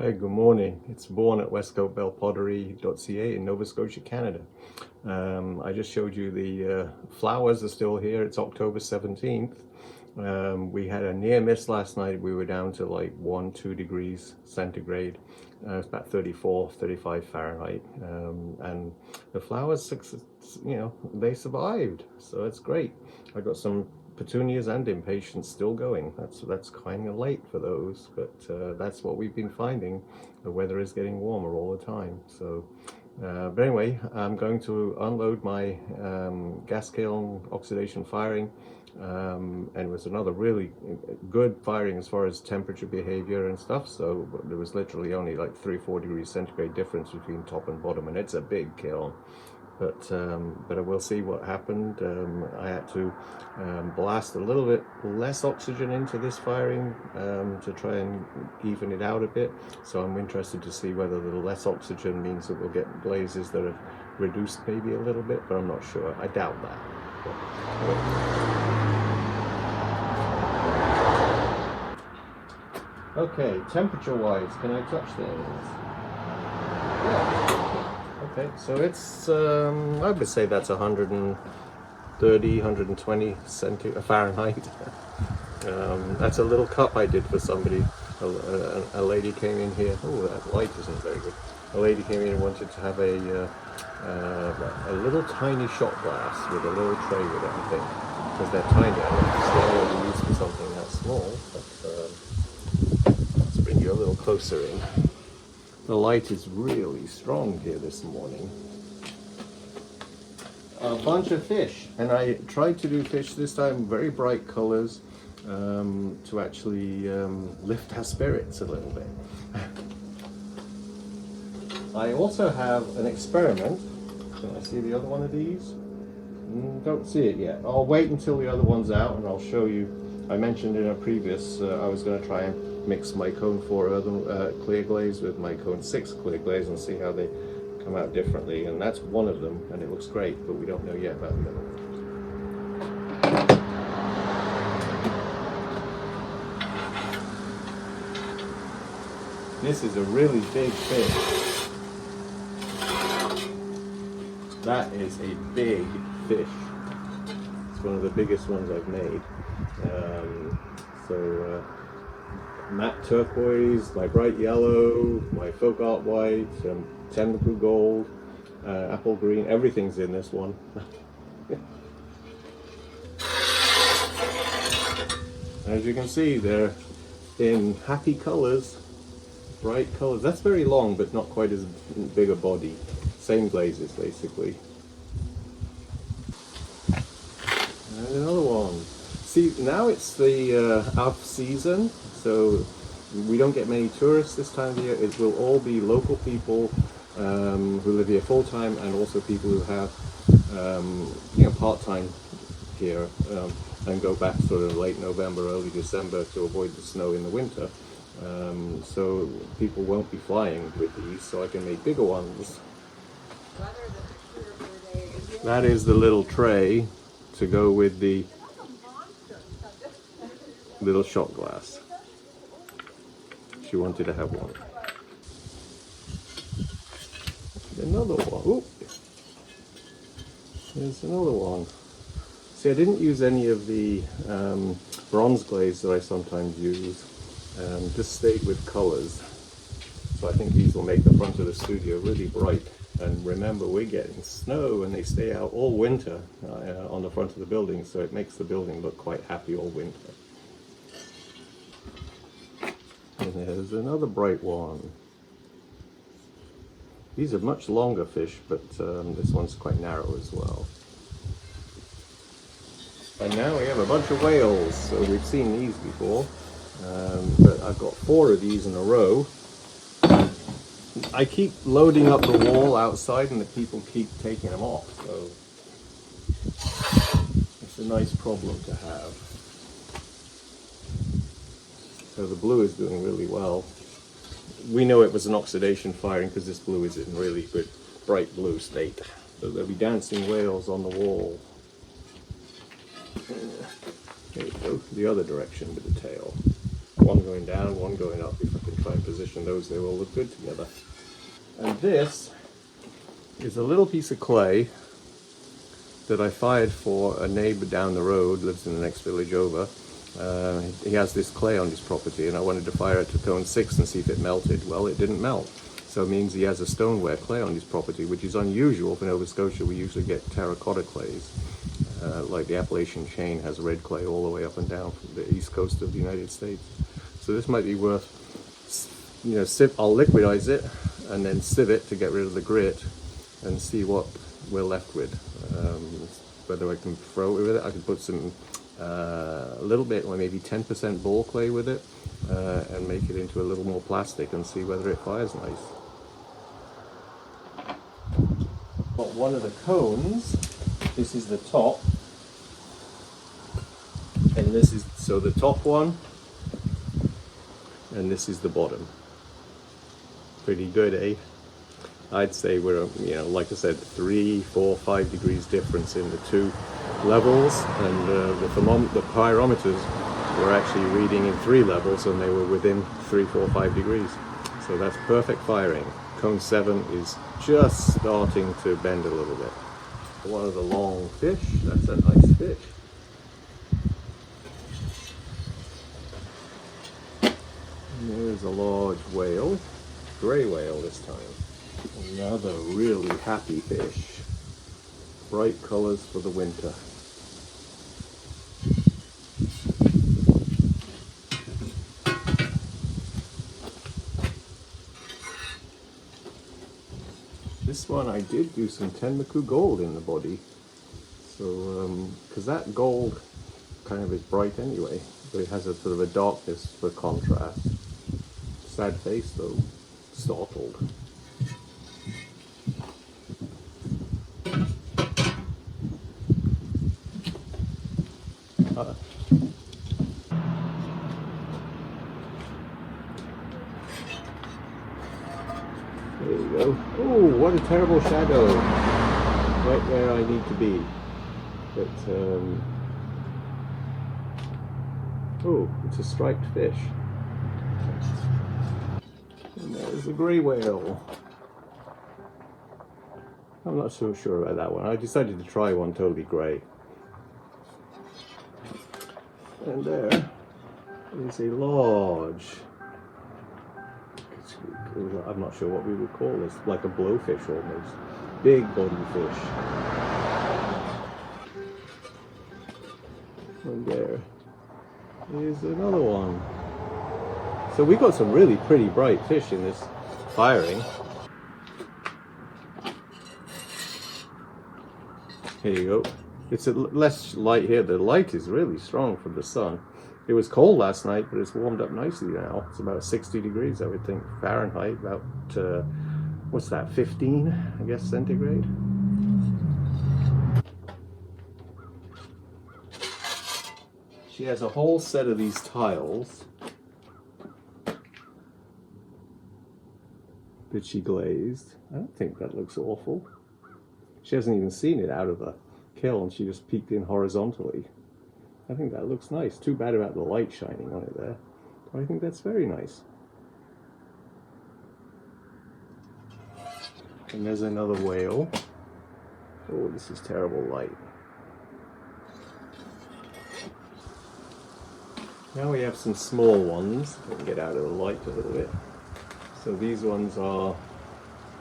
Hi, good morning. It's Vaughan at westcoatbellpottery.ca in Nova Scotia, Canada. I just showed you the flowers are still here. It's October 17th. We had a near miss last night. We were down to like 1-2 degrees centigrade. It's about 34-35 Fahrenheit. And the flowers, they survived. So it's great. I got some petunias and impatiens still going. That's kind of late for those, but that's what we've been finding. The weather is getting warmer all the time. So, but anyway, I'm going to unload my gas kiln oxidation firing, and it was another really good firing as far as temperature behavior and stuff. So there was literally only like 3-4 degrees centigrade difference between top and bottom, and it's a big kiln. But we'll see what happened. I had to blast a little bit less oxygen into this firing to try and even it out a bit. So I'm interested to see whether the less oxygen means that we'll get blazes that are reduced maybe a little bit, but I'm not sure. I doubt that. Okay, temperature-wise, can I touch things? Yeah. Okay, so it's, I would say that's 130, 120 Fahrenheit. That's a little cup I did for somebody. A lady came in here. Oh, that light isn't very good. A lady came in and wanted to have a little tiny shot glass with a little tray with it, I think. Because they're tiny. I don't know if it's used for something that small, but let's bring you a little closer in. The light is really strong here this morning. A bunch of fish, and I tried to do fish this time, very bright colors, to actually lift our spirits a little bit. I also have an experiment. Can I see the other one of these? Don't see it yet. I'll wait until the other one's out and I'll show you. I mentioned in a previous, I was going to try and mix my cone 4 clear glaze with my cone 6 clear glaze and see how they come out differently, and that's one of them, and it looks great, but we don't know yet about the other one. This is a really big fish. That is a big fish. It's one of the biggest ones I've made. Matte turquoise, my bright yellow, my folk art white, Tenmuku gold, apple green, everything's in this one. As you can see, they're in happy colors, bright colors. That's very long, but not quite as big a body. Same glazes, basically. And another one. See, now it's the off season, so we don't get many tourists this time of year. It will all be local people who live here full time, and also people who have part time here and go back sort of late November, early December to avoid the snow in the winter. So people won't be flying with these, so I can make bigger ones. That is the little tray to go with the little shot glass. She wanted to have one. Another one. Ooh. There's another one. See, I didn't use any of the bronze glaze that I sometimes use. Just stayed with colors. So I think these will make the front of the studio really bright. And remember, we're getting snow and they stay out all winter on the front of the building, so it makes the building look quite happy all winter. And there's another bright one. These are much longer fish, but this one's quite narrow as well. And now we have a bunch of whales. So we've seen these before, but I've got 4 of these in a row. I keep loading up the wall outside and the people keep taking them off, so it's a nice problem to have. So the blue is doing really well. We know it was an oxidation firing because this blue is in really good bright blue state. So there'll be dancing whales on the wall. There you go, the other direction with the tail. One going down, one going up, if I can try and position those, they will look good together. And this is a little piece of clay that I fired for a neighbor down the road, lives in the next village over. He has this clay on his property, and I wanted to fire it to cone 6 and see if it melted. Well, it didn't melt. So it means he has a stoneware clay on his property, which is unusual for Nova Scotia. We usually get terracotta clays. Like the Appalachian chain has red clay all the way up and down from the east coast of the United States. So this might be worth, I'll liquidize it and then sieve it to get rid of the grit and see what we're left with. Whether I can throw it with it, I can put some, a little bit, or maybe 10% ball clay with it, and make it into a little more plastic and see whether it fires nice. Got one of the cones. This is the top, and this is, so the top one, and this is the bottom. Pretty good, eh? I'd say we're, like I said, 3, 4, 5 degrees difference in the two levels, and the pyrometers were actually reading in 3 levels, and they were within 3, 4, 5 degrees. So that's perfect firing. Cone 7 is just starting to bend a little bit. One of the long fish, that's a nice fish. And there's a large whale, grey whale this time. Another really happy fish. Bright colors for the winter. This one I did do some Tenmoku gold in the body, so because that gold kind of is bright anyway, but it has a sort of a darkness for contrast. Sad face though, startled. There you go. Oh, what a terrible shadow! Right where I need to be. But oh, it's a striped fish. And there's a grey whale. I'm not so sure about that one. I decided to try one totally grey. And there is a large, I'm not sure what we would call this, like a blowfish almost. Big body fish. And there is another one. So we got some really pretty bright fish in this firing. Here you go. It's less light here. The light is really strong from the sun. It was cold last night, but it's warmed up nicely now. It's about 60 degrees, I would think, Fahrenheit, about, what's that, 15, I guess, centigrade? She has a whole set of these tiles that she glazed. I don't think that looks awful. She hasn't even seen it out of the kiln. She just peeked in horizontally. I think that looks nice. Too bad about the light shining on it there. But I think that's very nice. And there's another whale. Oh, this is terrible light. Now we have some small ones. I can get out of the light a little bit. So these ones are,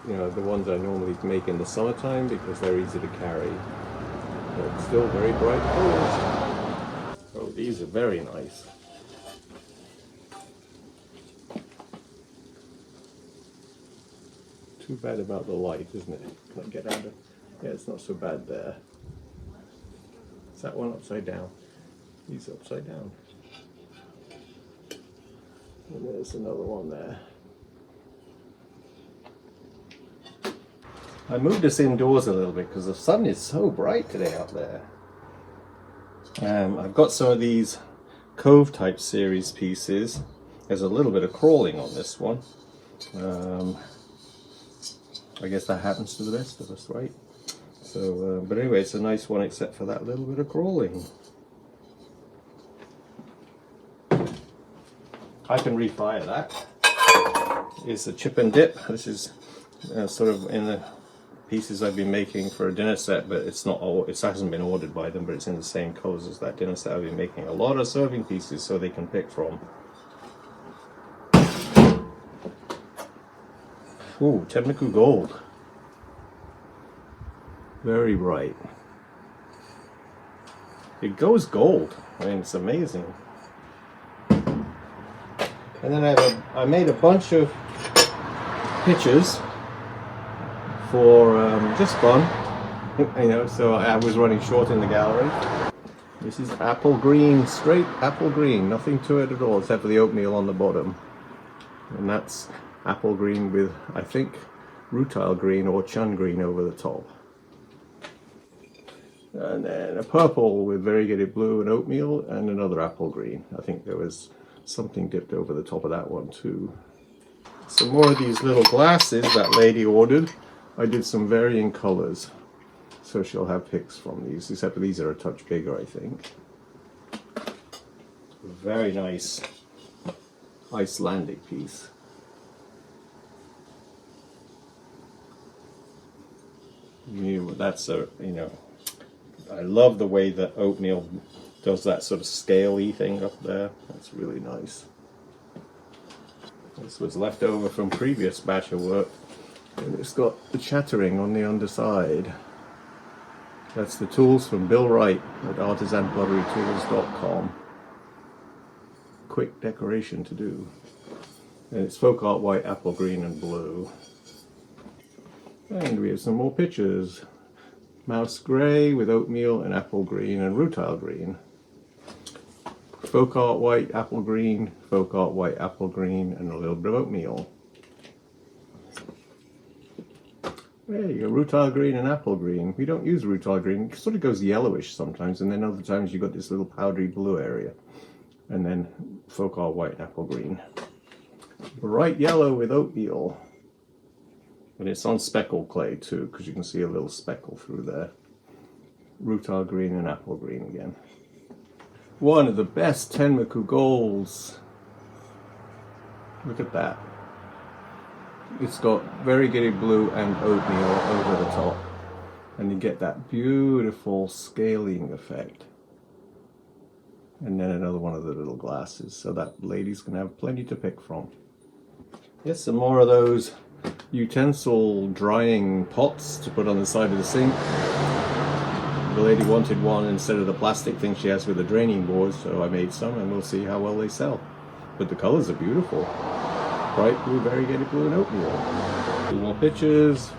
the ones I normally make in the summertime because they're easy to carry. But still very bright colors. Oh, these are very nice. Too bad about the light, isn't it? Can I get out of? Yeah, it's not so bad there. Is that one upside down? He's upside down. And there's another one there. I moved us indoors a little bit because the sun is so bright today out there. I've got some of these Cove type series pieces. There's a little bit of crawling on this one. I guess that happens to the best of us, right? So, but anyway, it's a nice one except for that little bit of crawling. I can refire that. is a chip and dip. This is sort of in the pieces I've been making for a dinner set, but it's not all, it hasn't been ordered by them, but it's in the same colors as that dinner set. I've been making a lot of serving pieces so they can pick from. Ooh, Tenmoku gold. Very bright. It goes gold. I mean, it's amazing. And then I made a bunch of pictures for just fun, you know, so I was running short in the gallery. This is apple green, straight apple green, nothing to it at all except for the oatmeal on the bottom. And that's apple green with, I think, rutile green or chun green over the top. And then a purple with variegated blue and oatmeal, and another apple green. I think there was something dipped over the top of that one too. Some more of these little glasses that lady ordered. I did some varying colors, so she'll have picks from these, except these are a touch bigger, I think. Very nice Icelandic piece. That's a, you know, I love the way that oatmeal does that sort of scaly thing up there. That's really nice. This was left over from previous batch of work. And it's got the chattering on the underside. That's the tools from Bill Wright at artisanpotterytools.com. Quick decoration to do. And it's folk art white, apple green and blue. And we have some more pictures. Mouse grey with oatmeal and apple green and rutile green. Folk art white, apple green, folk art white, apple green, and a little bit of oatmeal. There you go, rutile green and apple green. We don't use rutile green, it sort of goes yellowish sometimes, and then other times you've got this little powdery blue area. And then folk art white, apple green. Bright yellow with oatmeal. And it's on speckled clay too, because you can see a little speckle through there. Rutile green and apple green again. One of the best Tenmoku golds. Look at that. It's got variegated blue and oatmeal over the top. And you get that beautiful scaling effect. And then another one of the little glasses, so that lady's gonna have plenty to pick from. Yes, some more of those utensil drying pots to put on the side of the sink. The lady wanted one instead of the plastic thing she has with the draining board, so I made some, and we'll see how well they sell. But the colors are beautiful. Bright blue, variegated blue and oatmeal. 2 more pictures.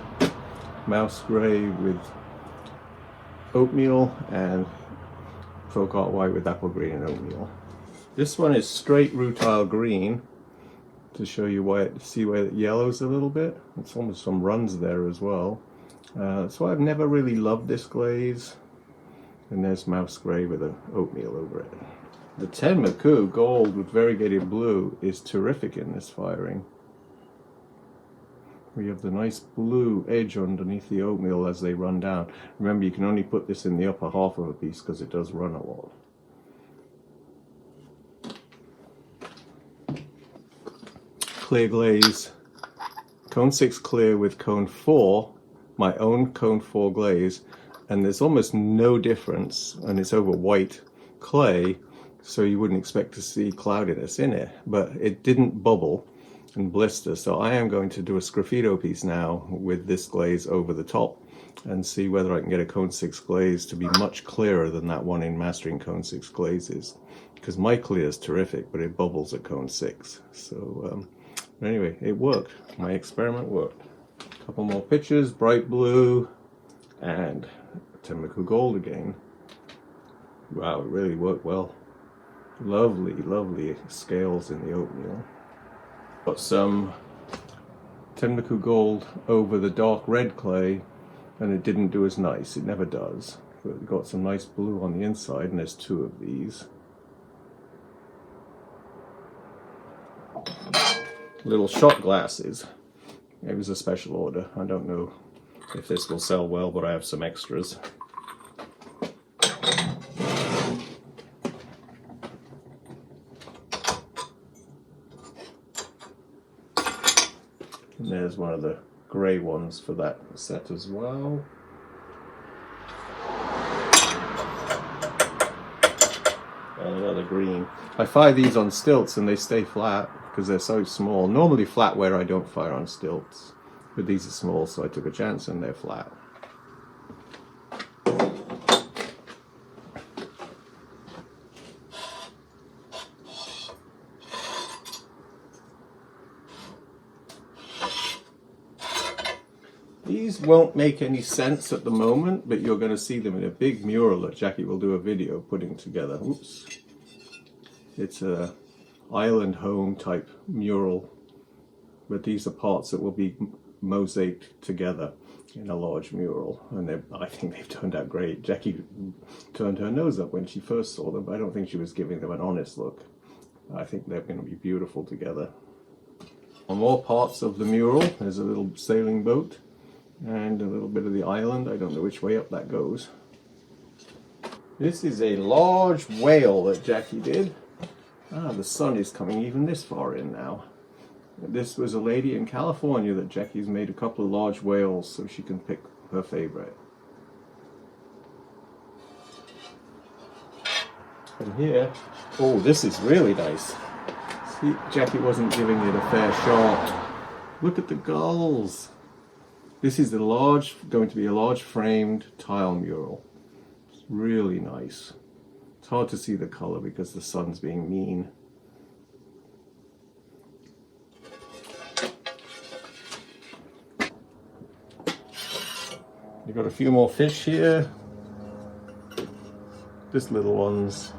Mouse gray with oatmeal and folk art white with apple green and oatmeal. This one is straight rutile green to show you why, see where it yellows a little bit. It's almost some runs there as well. So I've never really loved this glaze. And there's mouse gray with an oatmeal over it. The Tenmoku gold with variegated blue is terrific in this firing. We have the nice blue edge underneath the oatmeal as they run down. Remember, you can only put this in the upper half of a piece because it does run a lot. Clear glaze, cone 6 clear with cone 4, my own cone 4 glaze, and there's almost no difference, and it's over white clay, so you wouldn't expect to see cloudiness in it, but it didn't bubble and blister. So I am going to do a sgraffito piece now with this glaze over the top and see whether I can get a cone 6 glaze to be much clearer than that one in Mastering Cone 6 Glazes, because my clear is terrific, but it bubbles at cone 6. So anyway, it worked. My experiment worked. A couple more pictures, bright blue and Tenmoku gold again. Wow, it really worked well. Lovely, lovely scales in the oatmeal. Got some Tenmoku gold over the dark red clay, and it didn't do as nice. It never does. But it got some nice blue on the inside, and there's 2 of these. Little shot glasses. It was a special order. I don't know if this will sell well, but I have some extras. And there's one of the grey ones for that set as well. And another green. I fire these on stilts and they stay flat because they're so small. Normally flatware I don't fire on stilts, but these are small, so I took a chance and they're flat. These won't make any sense at the moment, but you're going to see them in a big mural that Jackie will do a video putting together. Oops. It's a island home type mural, but these are parts that will be mosaiced together in a large mural, and I think they've turned out great. Jackie turned her nose up when she first saw them, but I don't think she was giving them an honest look. I think they're going to be beautiful together. On more parts of the mural, there's a little sailing boat and a little bit of the island. I don't know which way up that goes. This is a large whale that Jackie did. Ah, the sun is coming even this far in now. This was a lady in California that Jackie's made a couple of large whales so she can pick her favorite. And here, oh, this is really nice. See, Jackie wasn't giving it a fair shot. Look at the gulls. This is going to be a large framed tile mural. It's really nice. It's hard to see the color because the sun's being mean. You've got a few more fish here. Just little ones.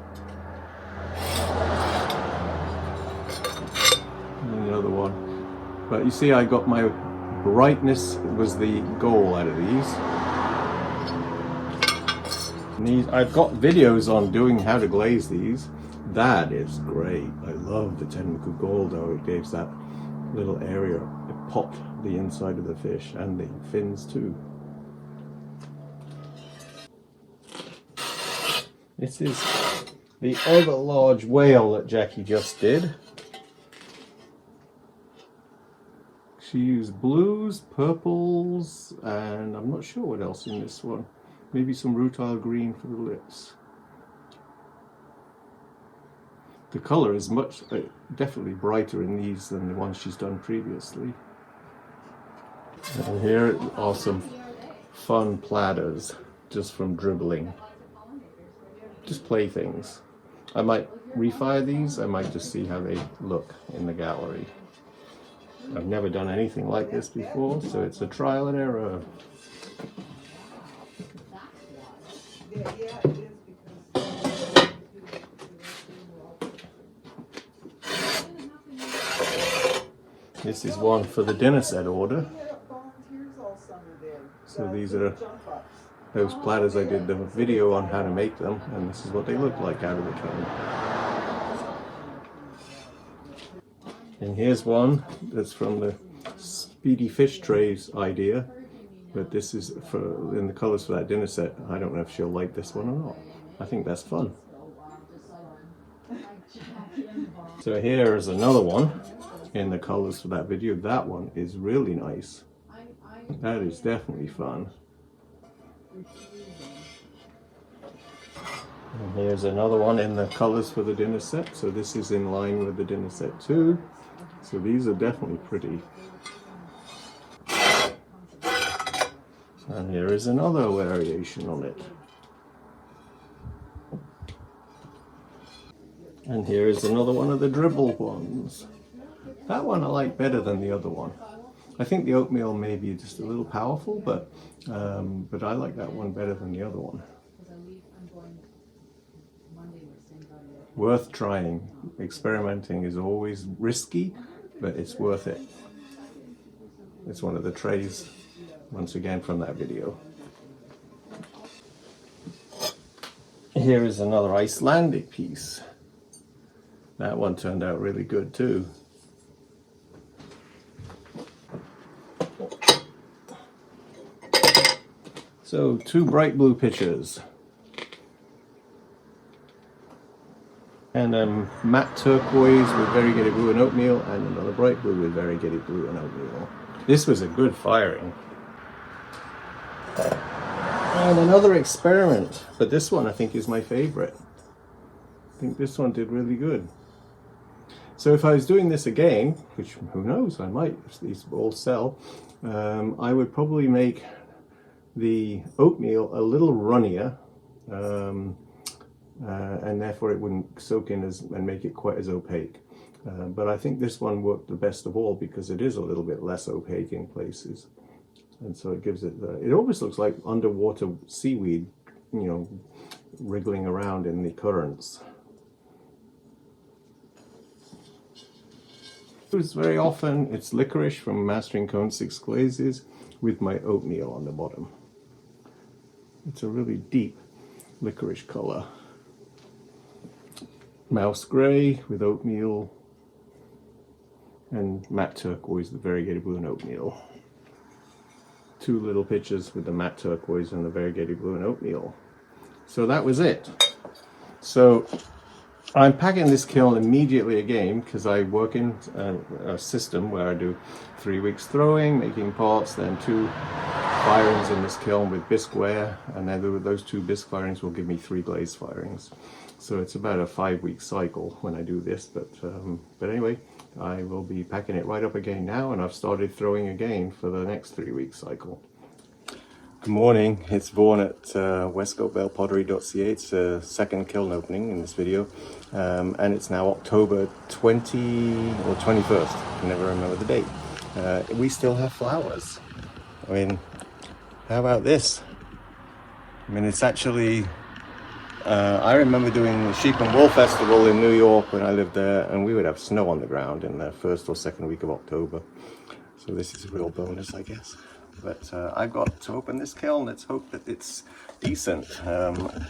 And another one. But you see, I got my brightness was the goal out of these. And I've got videos on doing how to glaze these. That is great. I love the technical gold though. It gives that little area. It popped the inside of the fish and the fins too. This is the other large whale that Jackie just did. She used blues, purples, and I'm not sure what else in this one. Maybe some rutile green for the lips. The color is much, definitely brighter in these than the ones she's done previously. And here are some fun platters just from dribbling. Just playthings. I might refire these, I might just see how they look in the gallery. I've never done anything like this before, so it's a trial and error. This is one for the dinner set order. So these are those platters I did the video on how to make them, and this is what they look like out of the can. And here's one that's from the Speedy Fish Trays idea, but this is in the colors for that dinner set. I don't know if she'll like this one or not. I think that's fun. So here is another one in the colors for that video. That one is really nice. That is definitely fun. And here's another one in the colors for the dinner set. So this is in line with the dinner set too. So these are definitely pretty. And here is another variation on it. And here is another one of the dribble ones. That one I like better than the other one. I think the oatmeal may be just a little powerful, but I like that one better than the other one. Worth trying. Experimenting is always risky, but it's worth it. It's one of the trays, once again, from that video. Here is another Icelandic piece. That one turned out really good too. So, two bright blue pictures. And matte turquoise with variegated blue and oatmeal, and another bright blue with variegated blue and oatmeal. This was a good firing. And another experiment, but this one I think is my favorite. I think this one did really good. So if I was doing this again, which who knows, I might, if these all sell, I would probably make the oatmeal a little runnier, and therefore it wouldn't soak in and make it quite as opaque. But I think this one worked the best of all because it is a little bit less opaque in places. And so it gives it, it almost looks like underwater seaweed, you know, wriggling around in the currents. Very often it's licorice from Mastering Cone 6 Glazes with my oatmeal on the bottom. It's a really deep licorice color. Mouse grey with oatmeal, and matte turquoise, the variegated blue and oatmeal. Two little pictures with the matte turquoise and the variegated blue and oatmeal. So that was it. So I'm packing this kiln immediately again because I work in a system where I do 3 weeks throwing, making pots, then 2 firings in this kiln with bisque ware, and then those 2 bisque firings will give me 3 glaze firings. So it's about a 5-week cycle when I do this, but anyway, I will be packing it right up again now, and I've started throwing again for the next 3-week cycle. Good morning, it's Vaughan at westcoatbellpottery.ca. It's a second kiln opening in this video, and it's now October 20 or 21st, I never remember the date. We still have flowers. I mean, how about this? I mean, it's actually, I remember doing the Sheep and Wool Festival in New York when I lived there, and we would have snow on the ground in the first or second week of October. So this is a real bonus, I guess. But I've got to open this kiln. Let's hope that it's decent.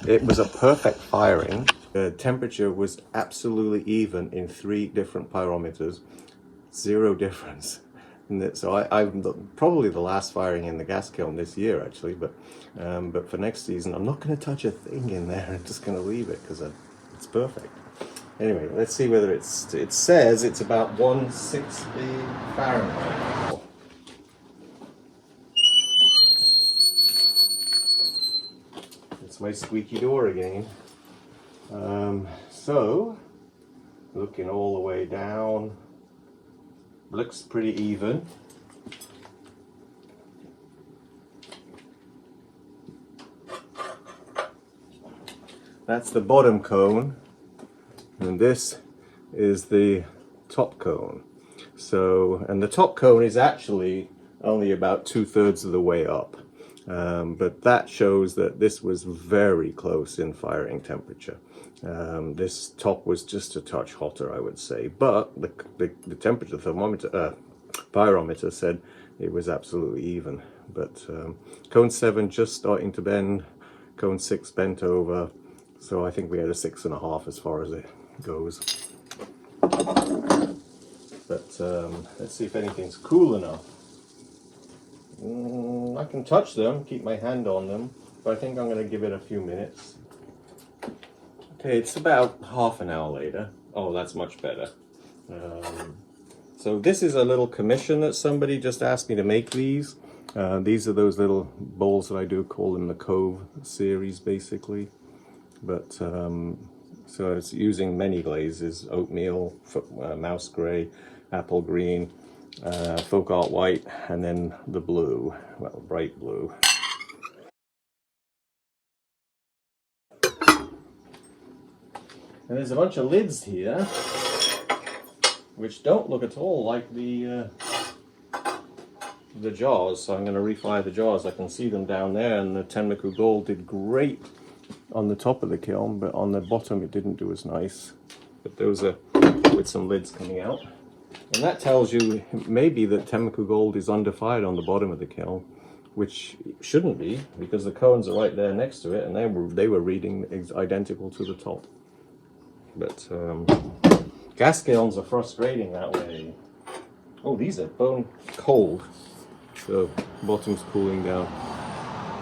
It was a perfect firing. The temperature was absolutely even in 3 different pyrometers. 0 difference. And so I'm probably the last firing in the gas kiln this year, actually. But for next season, I'm not going to touch a thing in there. I'm just going to leave it because it's perfect. Anyway, let's see whether it says it's about 160 Fahrenheit. My squeaky door again. So looking all the way down, looks pretty even. That's the bottom cone, and this is the top cone. So, and the top cone is actually only about 2/3 of the way up. But that shows that this was very close in firing temperature. This top was just a touch hotter, I would say, but the temperature thermometer, pyrometer said it was absolutely even. But cone 7 just starting to bend, cone 6 bent over, so I think we had a 6.5 as far as it goes. But let's see if anything's cool enough. I can touch them, keep my hand on them, but I think I'm going to give it a few minutes. Okay, it's about half an hour later. Oh, that's much better. So this is a little commission that somebody just asked me to make these. These are those little bowls that I do, call them the Cove series, basically. But so it's using many glazes: oatmeal, mouse grey, apple green, folk art white, and then the blue, well, bright blue. And there's a bunch of lids here which don't look at all like the jars, so I'm going to refire the jars. I can see them down there, and the Tenmoku Gold did great on the top of the kiln, but on the bottom it didn't do as nice. But those are with some lids coming out. And that tells you maybe that Tenmoku Gold is underfired on the bottom of the kiln, which shouldn't be, because the cones are right there next to it, and they were reading identical to the top. But gas kilns are frustrating that way. Oh, these are bone cold, so bottom's cooling down.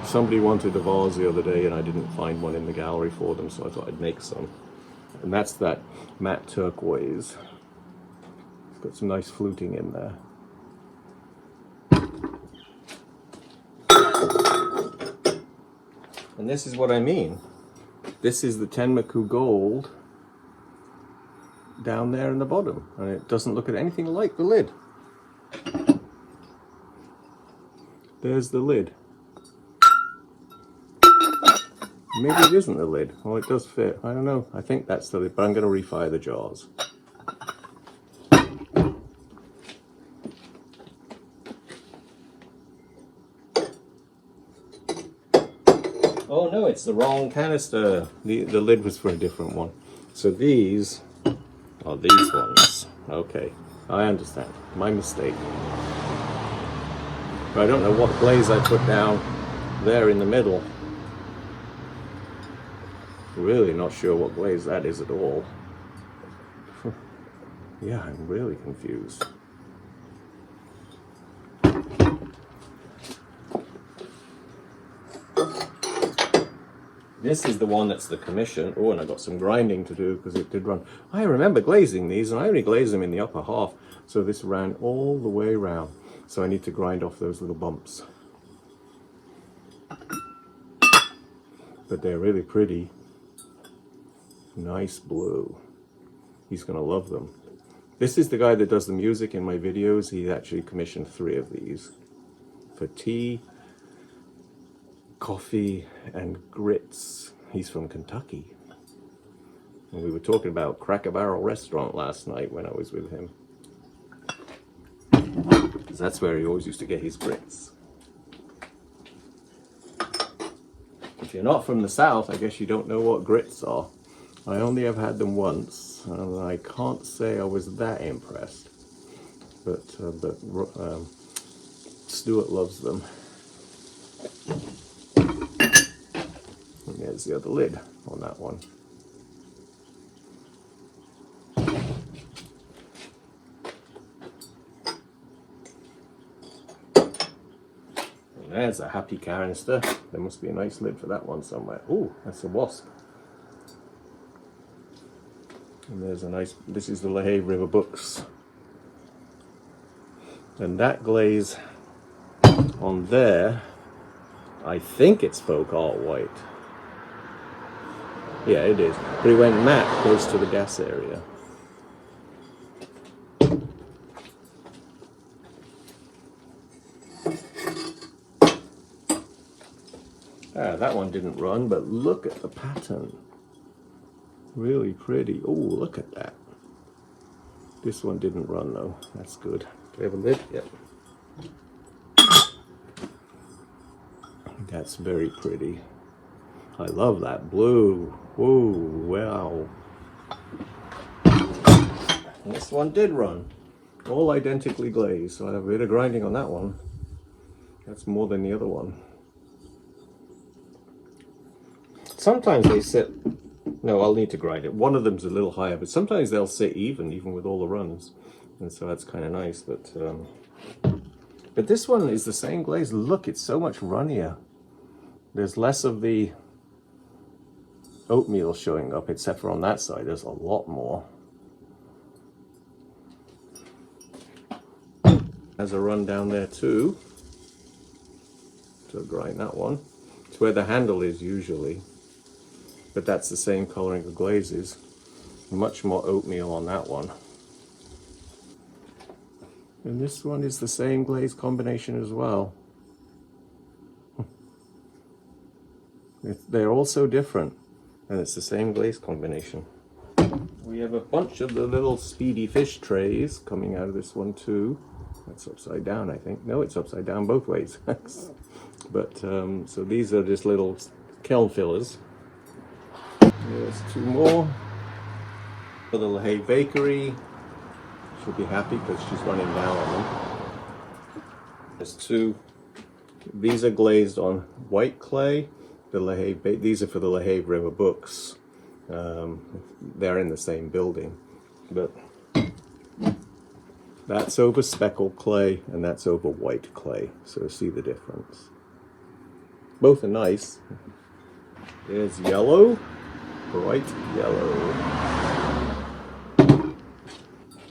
Somebody wanted a vase the other day, and I didn't find one in the gallery for them, so I thought I'd make some. And that's that matte turquoise. Got some nice fluting in there. And this is what I mean. This is the Tenmaku Gold down there in the bottom, and it doesn't look at anything like the lid. There's the lid. Maybe it isn't the lid. Oh, it does fit. I don't know. I think that's the lid, but I'm going to refire the jars. Oh no, it's the wrong canister. The lid was for a different one. So these are these ones. Okay, I understand. My mistake. But I don't know what glaze I put down there in the middle. Really not sure what glaze that is at all. Yeah, I'm really confused. This is the one that's the commission. Oh, and I got some grinding to do because it did run. I remember glazing these, and I only glazed them in the upper half. So this ran all the way around. So I need to grind off those little bumps. But they're really pretty. Nice blue. He's gonna love them. This is the guy that does the music in my videos. He actually commissioned 3 of these for tea, coffee, and grits. He's from Kentucky. And we were talking about Cracker Barrel Restaurant last night when I was with him. Because that's where he always used to get his grits. If you're not from the South, I guess you don't know what grits are. I only have had them once, and I can't say I was that impressed. But Stuart loves them. And there's the other lid on that one. And there's a happy canister. There must be a nice lid for that one somewhere. Ooh, that's a wasp. And there's a nice, this is the LaHaye River Books. And that glaze on there, I think it's folk art white. Yeah, it is. But it went matte close to the gas area. Ah, that one didn't run, but look at the pattern. Really pretty. Oh, look at that. This one didn't run though. That's good. Do we have a lid? Yep. That's very pretty. I love that blue. Whoa, wow. And this one did run. All identically glazed, so I have a bit of grinding on that one. That's more than the other one. Sometimes they sit, no, I'll need to grind it. One of them's a little higher, but sometimes they'll sit even with all the runs. And so that's kind of nice, but this one is the same glaze. Look, it's so much runnier. There's less of the oatmeal showing up, except for on that side, there's a lot more. There's a run down there too. So grind that one. It's where the handle is usually. But that's the same coloring of glazes. Much more oatmeal on that one. And this one is the same glaze combination as well. They're all so different. And it's the same glaze combination. We have a bunch of the little speedy fish trays coming out of this one too. That's upside down, I think. No, it's upside down both ways. But so these are just little kiln fillers. There's 2 more for the LaHaye Bakery. She'll be happy because she's running down on them. There's 2. These are glazed on white clay. The LaHaye, these are for the LaHaye River Books. They're in the same building, but that's over speckled clay and that's over white clay. So see the difference. Both are nice. There's yellow. Bright yellow.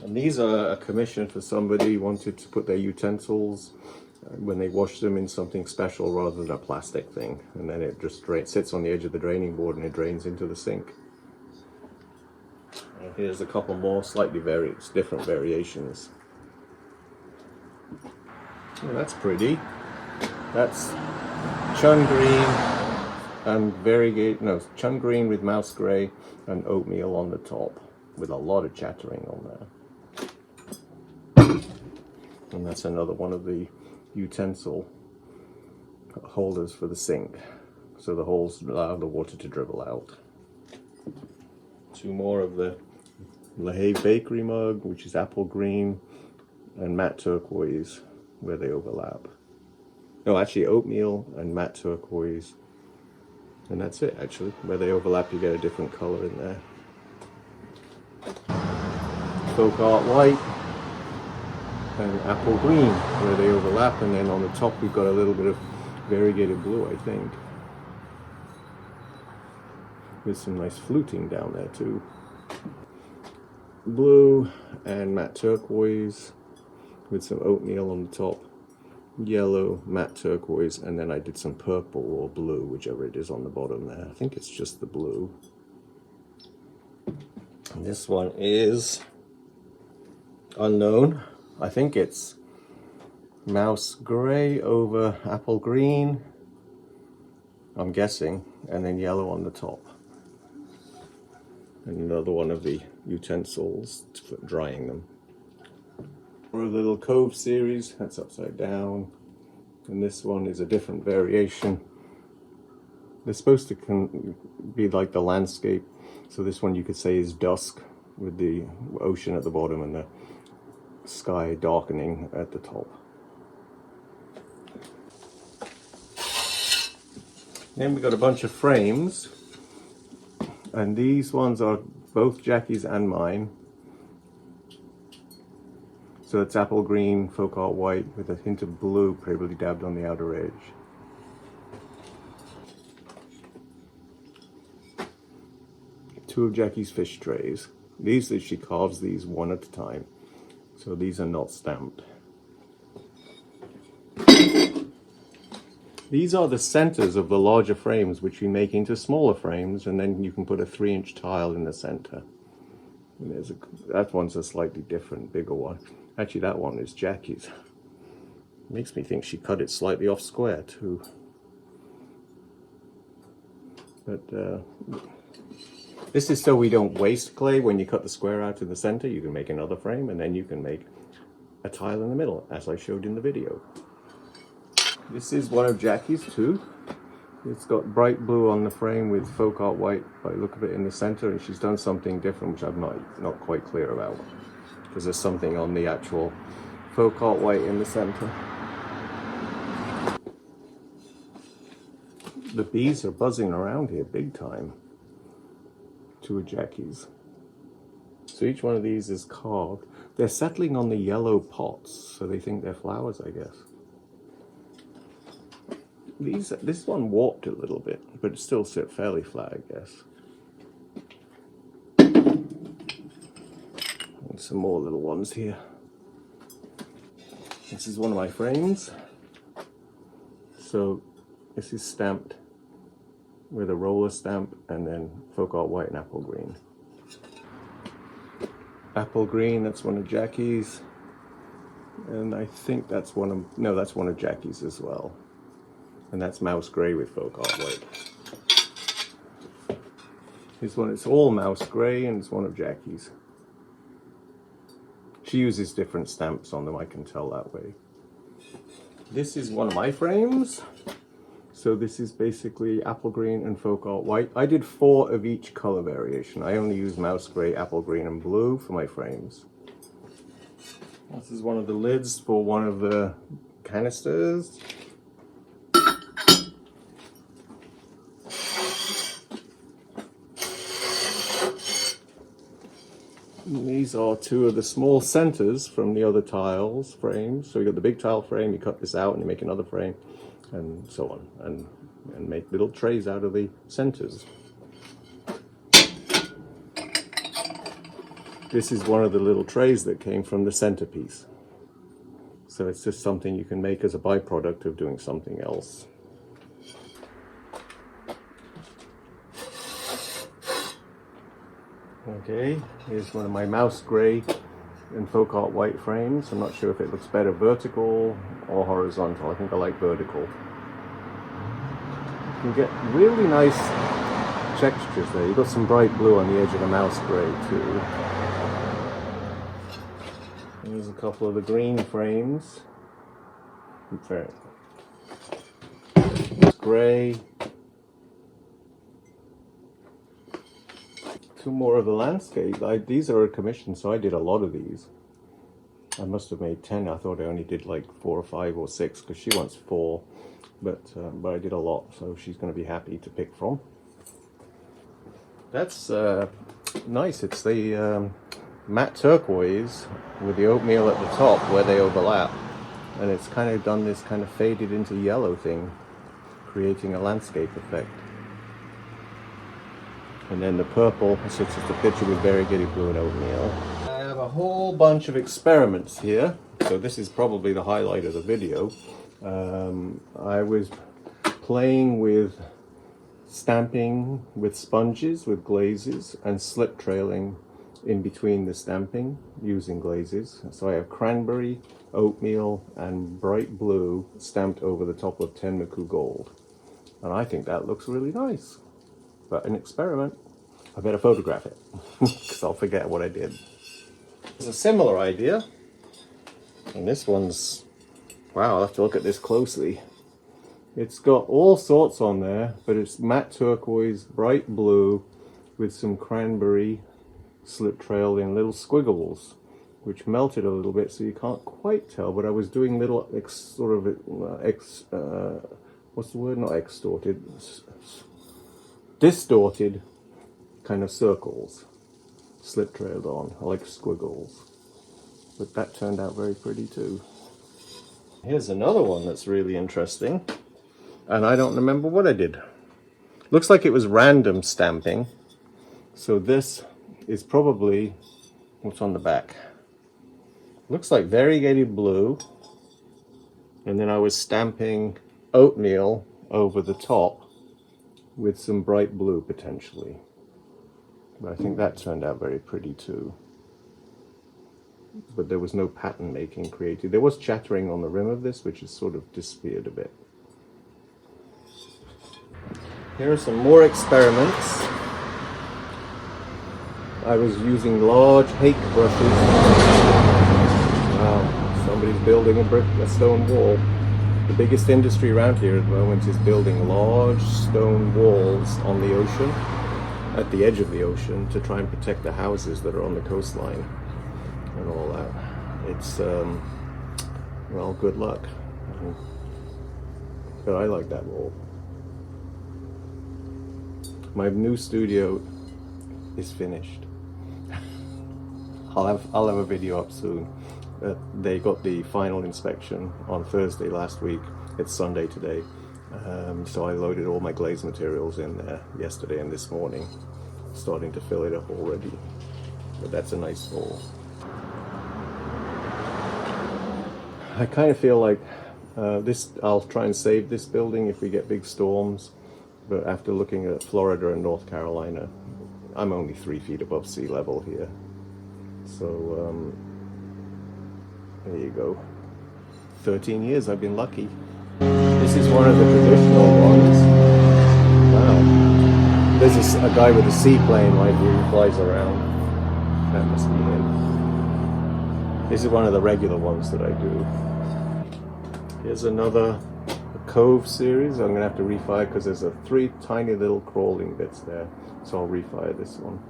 And these are a commission for somebody who wanted to put their utensils when they wash them in something special rather than a plastic thing, and then it just sits on the edge of the draining board and it drains into the sink. And here's a couple more slightly different variations. Oh, that's pretty. That's chun green and chun green with mouse grey and oatmeal on the top, with a lot of chattering on there. And that's another one of the utensil holders for the sink, so the holes allow the water to dribble out. Two more of the LaHaye bakery mug, which is apple green and matte turquoise where they overlap. No, actually oatmeal and matte turquoise, and that's it. Actually, where they overlap you get a different color in there. Folk art white and apple green where they overlap, and then on the top we've got a little bit of variegated blue, I think, with some nice fluting down there too. Blue and matte turquoise with some oatmeal on the top, yellow, matte turquoise, and then I did some purple or blue, whichever it is on the bottom there. I think it's just the blue. And this one is unknown. I think it's mouse grey over apple green, I'm guessing, and then yellow on the top. And another one of the utensils for drying them. For a little cove series, that's upside down. And this one is a different variation. They're supposed to be like the landscape. So this one you could say is dusk, with the ocean at the bottom and the sky darkening at the top. Then we got a bunch of frames, and these ones are both Jackie's and mine. So it's apple green, folk art white with a hint of blue probably dabbed on the outer edge. Two of Jackie's fish trays. These, she carves these one at a time, so these are not stamped. These are the centers of the larger frames, which we make into smaller frames, and then you can put a 3-inch tile in the center. And that one's a slightly different, bigger one. Actually, that one is Jackie's. Makes me think she cut it slightly off square too. But this is so we don't waste clay. When you cut the square out in the center, you can make another frame, and then you can make a tile in the middle, as I showed in the video. This is one of Jackie's too. It's got bright blue on the frame with folk art white by the look of it in the center, and she's done something different which I'm not quite clear about, because there's something on the actual folk art white in the center. The bees are buzzing around here big time. Two of Jackie's. So each one of these is carved. They're settling on the yellow pots, so they think they're flowers, I guess. This one warped a little bit, but it still sit fairly flat, I guess. And some more little ones here. This is one of my frames. So this is stamped with a roller stamp, and then folk art white and apple green. Apple green, that's one of Jackie's. And I think that's one of Jackie's as well. And that's mouse grey with folk art white. This one, it's all mouse grey, and it's one of Jackie's. She uses different stamps on them, I can tell that way. This is one of my frames. So this is basically apple green and folk art white. I did 4 of each color variation. I only use mouse grey, apple green, and blue for my frames. This is one of the lids for one of the canisters. And these are 2 of the small centers from the other tiles frames. So you got the big tile frame, you cut this out and you make another frame, and so on, and make little trays out of the centers. This is one of the little trays that came from the centerpiece. So it's just something you can make as a byproduct of doing something else. Okay, here's one of my mouse grey and folk art white frames. I'm not sure if it looks better vertical or horizontal. I think I like vertical. You can get really nice textures there. You've got some bright blue on the edge of the mouse grey too. Here's a couple of the green frames. Grey. Two more of the landscape. These are a commission, so I did a lot of these. I must have made 10. I thought I only did like 4 or 5 or 6 because she wants 4, but I did a lot, so she's going to be happy to pick from. That's nice. It's the matte turquoise with the oatmeal at the top where they overlap, and it's kind of done this kind of faded into yellow thing, creating a landscape effect. And then the purple, it's just a picture with variegated blue and oatmeal. I have a whole bunch of experiments here, so this is probably the highlight of the video. I was playing with stamping with sponges, with glazes, and slip trailing in between the stamping using glazes. So I have cranberry, oatmeal, and bright blue stamped over the top of Tenmoku gold. And I think that looks really nice. But an experiment. I better photograph it because I'll forget what I did. There's a similar idea, and this one's, wow, I'll have to look at this closely. It's got all sorts on there, but it's matte turquoise, bright blue, with some cranberry slip trailed in little squiggles, which melted a little bit, so you can't quite tell. But I was doing little what's the word? Not extorted. Distorted kind of circles slip trailed on. I like squiggles, but that turned out very pretty too. Here's another one that's really interesting, and I don't remember what I did. Looks like it was random stamping, so this is probably what's on the back. Looks like variegated blue, and then I was stamping oatmeal over the top with some bright blue potentially. But I think that turned out very pretty too. But there was no pattern making created. There was chattering on the rim of this, which has sort of disappeared a bit. Here are some more experiments. I was using large hake brushes. Wow, somebody's building a stone wall. The biggest industry around here at the moment is building large stone walls on the ocean, at the edge of the ocean, to try and protect the houses that are on the coastline and all that. It's, well, good luck. But I like that wall. My new studio is finished. I'll have a video up soon. They got the final inspection on Thursday last week. It's Sunday today. So I loaded all my glaze materials in there yesterday and this morning. Starting to fill it up already. But that's a nice wall. I kind of feel like I'll try and save this building if we get big storms. But after looking at Florida and North Carolina, I'm only 3 feet above sea level here. So, there you go. 13 years, I've been lucky. This is one of the traditional ones. Wow. There's a guy with a seaplane right here who flies around. That must be him. This is one of the regular ones that I do. Here's another Cove series. I'm going to have to refire because there's 3 tiny little crawling bits there. So I'll refire this one.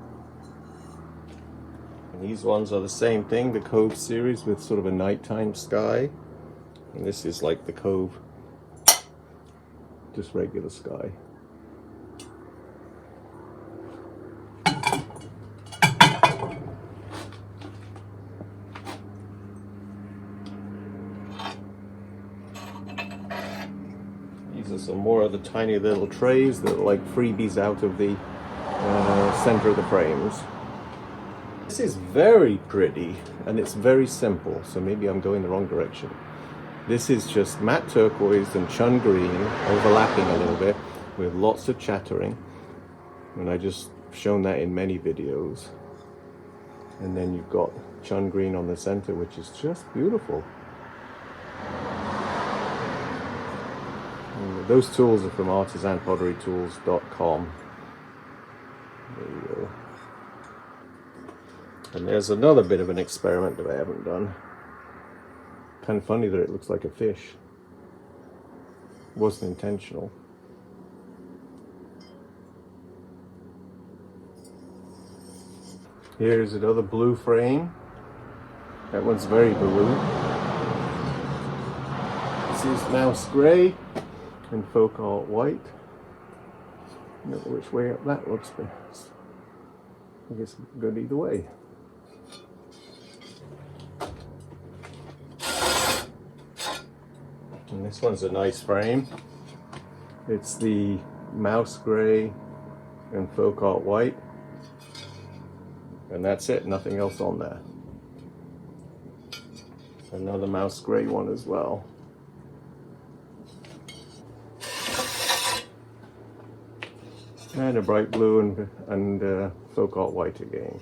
These ones are the same thing, the Cove series with sort of a nighttime sky. And this is like the Cove, just regular sky. These are some more of the tiny little trays that are like freebies out of the center of the frames. This is very pretty and it's very simple, so maybe I'm going the wrong direction. This is just matte turquoise and chun green overlapping a little bit with lots of chattering. And I just shown that in many videos. And then you've got chun green on the center, which is just beautiful. And those tools are from artisanpotterytools.com. There you go. And there's another bit of an experiment that I haven't done. Kind of funny that it looks like a fish. It wasn't intentional. Here's another blue frame. That one's very blue. This is mouse grey and folk art white. I don't know which way up that looks best. I guess good either way. And this one's a nice frame. It's the mouse grey and folk art white. And that's it, nothing else on there. Another mouse grey one as well. And a bright blue and folk art white again.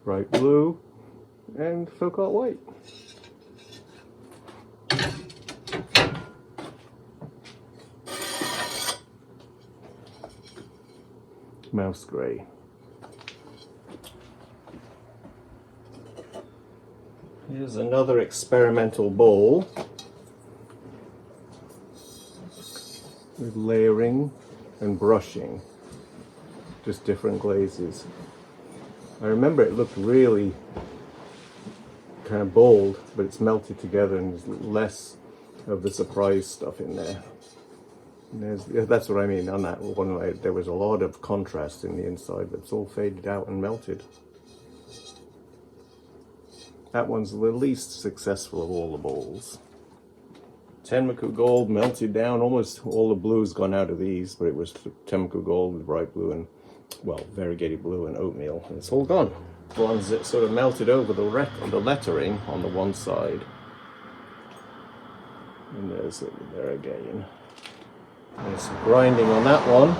Bright blue and folk art white. Mouse grey. Here's another experimental bowl with layering and brushing, just different glazes. I remember it looked really kind of bold, but it's melted together and there's less of the surprise stuff in there. That's what I mean on that one. There was a lot of contrast in the inside, but it's all faded out and melted. That one's the least successful of all the bowls. Tenmoku gold melted down. Almost all the blue's gone out of these, but it was Tenmoku gold with bright blue and, well, variegated blue and oatmeal. And it's all gone. The ones that sort of melted over the lettering on the one side. And there's it there again. There's some grinding on that one,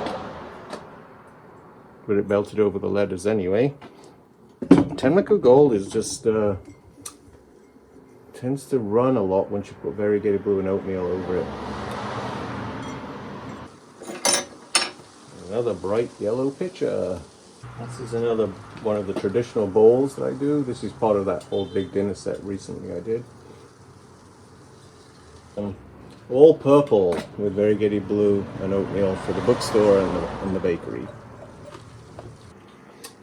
but it melted over the letters anyway. Tenmoku gold is just tends to run a lot once you put variegated blue and oatmeal over it. Another bright yellow pitcher. This is another one of the traditional bowls that I do. This is part of that whole big dinner set recently I did. All purple with variegated blue and oatmeal for the bookstore and the bakery.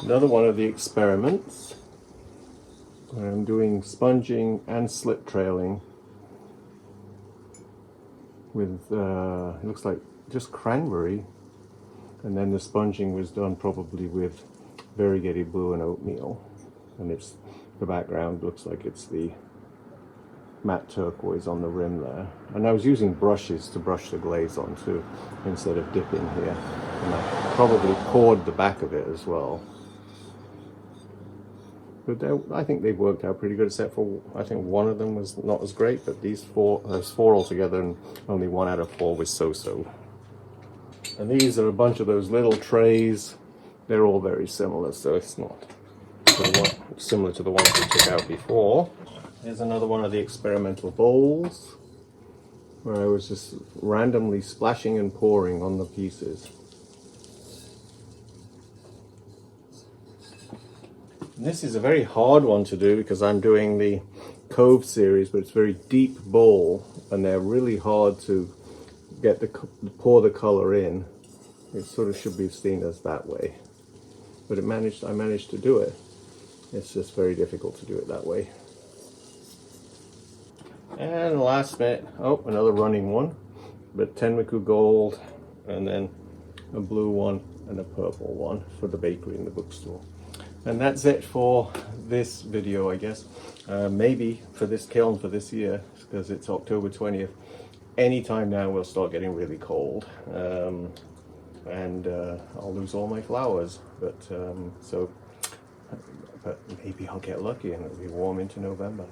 Another one of the experiments where I'm doing sponging and slip trailing with, it looks like just cranberry, and then the sponging was done probably with variegated blue and oatmeal, and it's the background looks like it's the matte turquoise on the rim there. And I was using brushes to brush the glaze on too, instead of dipping here. And I probably poured the back of it as well. But I think they've worked out pretty good, except for I think one of them was not as great, but there's four altogether, and only 1 out of 4 was so-so. And these are a bunch of those little trays. They're all very similar, so it's not similar to the ones we took out before. Here's another one of the experimental bowls where I was just randomly splashing and pouring on the pieces. And this is a very hard one to do because I'm doing the Cove series, but it's a very deep bowl and they're really hard to get pour the color in. It sort of should be seen as that way, but I managed to do it. It's just very difficult to do it that way. And last bit, oh, another running one, but Tenmoku gold, and then a blue one and a purple one for the bakery and the bookstore. And that's it for this video, I guess. Maybe for this kiln for this year, because it's October 20th. Anytime now we'll start getting really cold, and I'll lose all my flowers. But maybe I'll get lucky and it'll be warm into November.